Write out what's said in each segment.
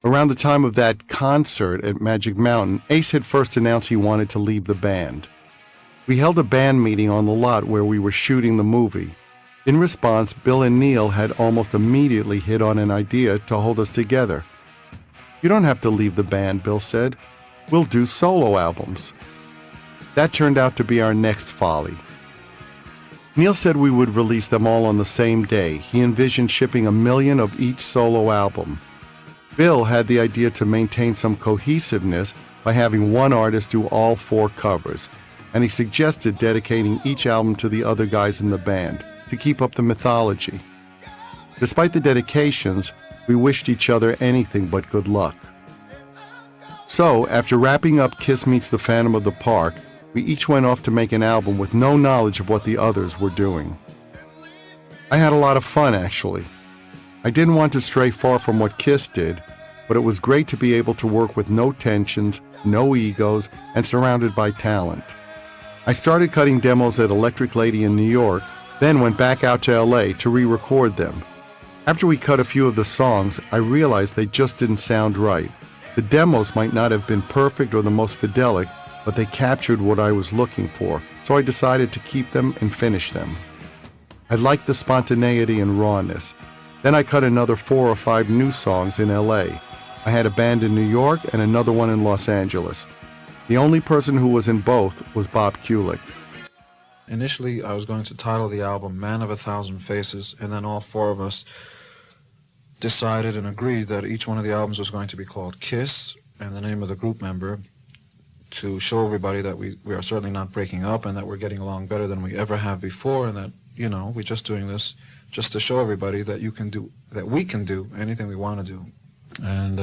Around the time of that concert at Magic Mountain, Ace had first announced he wanted to leave the band. We held a band meeting on the lot where we were shooting the movie. In response, Bill and Neil had almost immediately hit on an idea to hold us together. "You don't have to leave the band," Bill said. "We'll do solo albums." That turned out to be our next folly. Neil said we would release them all on the same day. He envisioned shipping 1 million of each solo album. Bill had the idea to maintain some cohesiveness by having one artist do all 4 covers, and he suggested dedicating each album to the other guys in the band to keep up the mythology. Despite the dedications, we wished each other anything but good luck. So, after wrapping up Kiss Meets the Phantom of the Park, we each went off to make an album with no knowledge of what the others were doing. I had a lot of fun, actually. I didn't want to stray far from what Kiss did, but it was great to be able to work with no tensions, no egos, and surrounded by talent. I started cutting demos at Electric Lady in New York, then went back out to LA to re-record them. After we cut a few of the songs, I realized they just didn't sound right. The demos might not have been perfect or the most fidelic, but they captured what I was looking for, so I decided to keep them and finish them. I liked the spontaneity and rawness. Then I cut another 4 or 5 new songs in LA. I had a band in New York and another one in Los Angeles. The only person who was in both was Bob Kulick. Initially, I was going to title the album Man of a Thousand Faces, and then all 4 of us decided and agreed that each one of the albums was going to be called Kiss, and the name of the group member, to show everybody that we are certainly not breaking up and that we're getting along better than we ever have before, and that, you know, we're just doing this just to show everybody that we can do anything we want to do. And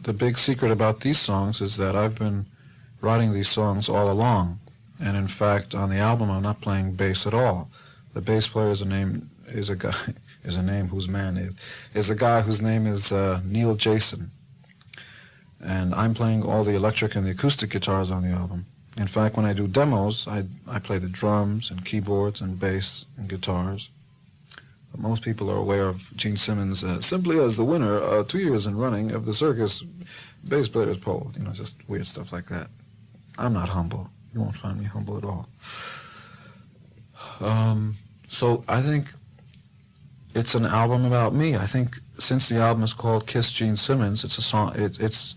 the big secret about these songs is that I've been writing these songs all along, and in fact on the album I'm not playing bass at all. The bass player is a guy whose name is Neil Jason, and I'm playing all the electric and the acoustic guitars on the album. In fact, when I do demos, I play the drums and keyboards and bass and guitars. But most people are aware of Gene Simmons simply as the winner 2 years in running of the Circus Bass Players Poll, you know, just weird stuff like that. I'm not humble. You won't find me humble at all. So I think it's an album about me. I think since the album is called Kiss Gene Simmons, it's a song. It's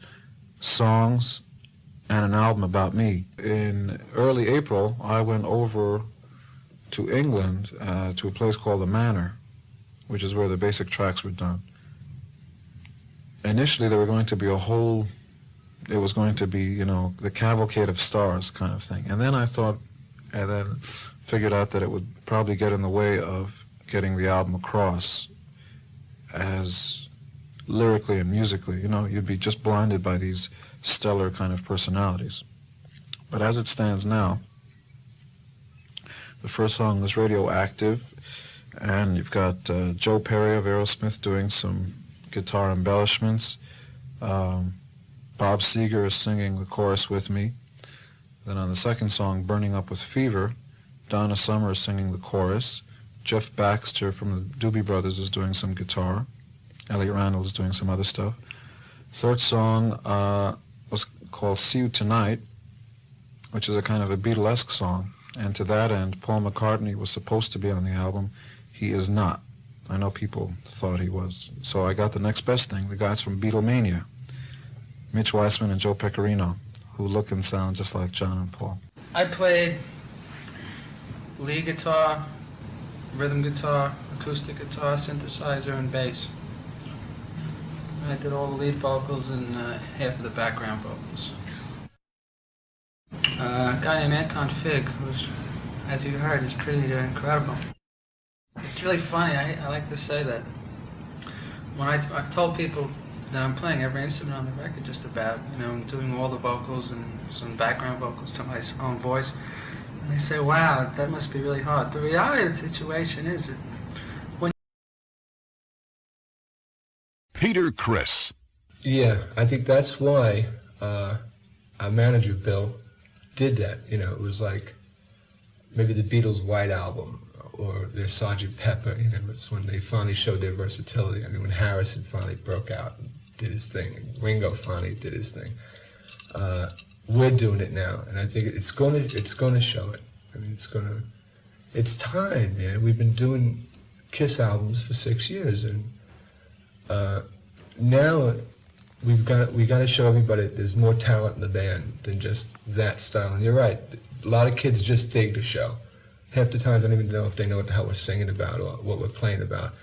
songs and an album about me. In early April, I went over to England to a place called the Manor, which is where the basic tracks were done. Initially, there were going to be it was going to be, you know, the Cavalcade of Stars kind of thing. And then I thought, and then figured out that it would probably get in the way of getting the album across as lyrically and musically. You know, you'd be just blinded by these stellar kind of personalities. But as it stands now, the first song is Radioactive, and you've got Joe Perry of Aerosmith doing some guitar embellishments. Bob Seger is singing the chorus with me. Then on the second song, Burning Up with Fever, Donna Summer is singing the chorus. Jeff Baxter from the Doobie Brothers is doing some guitar. Elliot Randall is doing some other stuff. Third song was called See You Tonight, which is a kind of a Beatlesque song. And to that end, Paul McCartney was supposed to be on the album. He is not. I know people thought he was. So I got the next best thing, the guys from Beatlemania, Mitch Weissman and Joe Pecorino, who look and sound just like John and Paul. I played lead guitar, rhythm guitar, acoustic guitar, synthesizer, and bass. I did all the lead vocals and half of the background vocals. A guy named Anton Fig, who's, as you heard, is pretty incredible. It's really funny. I like to say that when I've told people that I'm playing every instrument on the record just about, you know, and doing all the vocals and some background vocals to my own voice, and they say, wow, that must be really hard. The reality of the situation is that when Peter Criss. Yeah, I think that's why our manager, Bill, did that. You know, it was like maybe the Beatles' White Album or their Sergeant Pepper. You know, it's when they finally showed their versatility. I mean, when Harrison finally broke out and did his thing, and Ringo finally did his thing. We're doing it now, and I think it's gonna show it. I mean, it's time, man. We've been doing Kiss albums for 6 years, and now we got to show everybody there's more talent in the band than just that style. And you're right, a lot of kids just dig the show. Half the times I don't even know if they know what the hell we're singing about or what we're playing about.